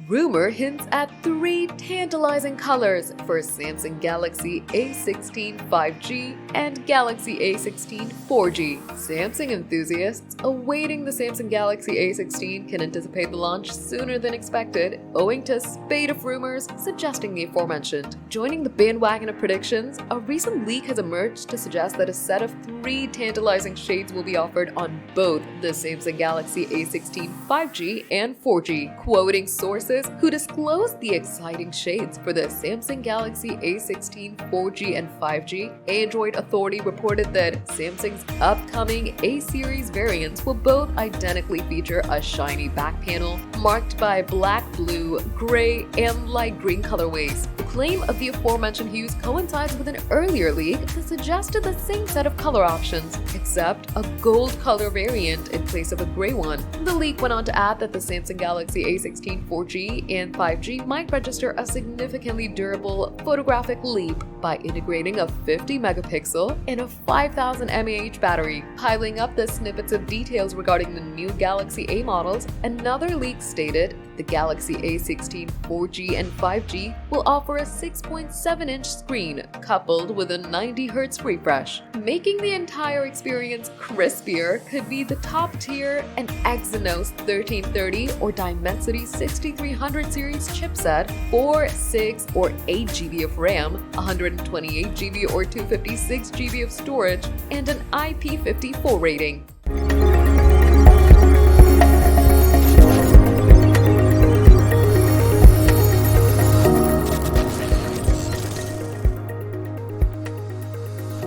Rumor hints at 3 tantalizing colors for Samsung Galaxy A16 5G and Galaxy A16 4G. Samsung enthusiasts awaiting the Samsung Galaxy A16 can anticipate the launch sooner than expected, owing to a spate of rumors suggesting the aforementioned. Joining the bandwagon of predictions, a recent leak has emerged to suggest that a set of 3 tantalizing shades will be offered on both the Samsung Galaxy A16 5G and 4G. Quoting sources who disclosed the exciting shades for the Samsung Galaxy A16 4G and 5G, Android Authority reported that Samsung's upcoming A-series variants will both identically feature a shiny back panel marked by black, blue, gray, and light green colorways. The claim of the aforementioned hues coincides with an earlier leak that suggested the same set of color options, except a gold color variant in place of a gray one. The leak went on to add that the Samsung Galaxy A16 4G and 5G might register a significantly durable photographic leap by integrating a 50 megapixel and a 5000 mAh battery. Piling up the snippets of details regarding the new Galaxy A models, another leak stated the Galaxy A16 4G and 5G will offer a 6.7-inch screen coupled with a 90Hz refresh. Making the entire experience crispier could be the top-tier and Exynos 1330 or Dimensity 6300 series chipset, 4, 6, or 8 GB of RAM, 128 GB or 256 GB of storage, and an IP54 rating.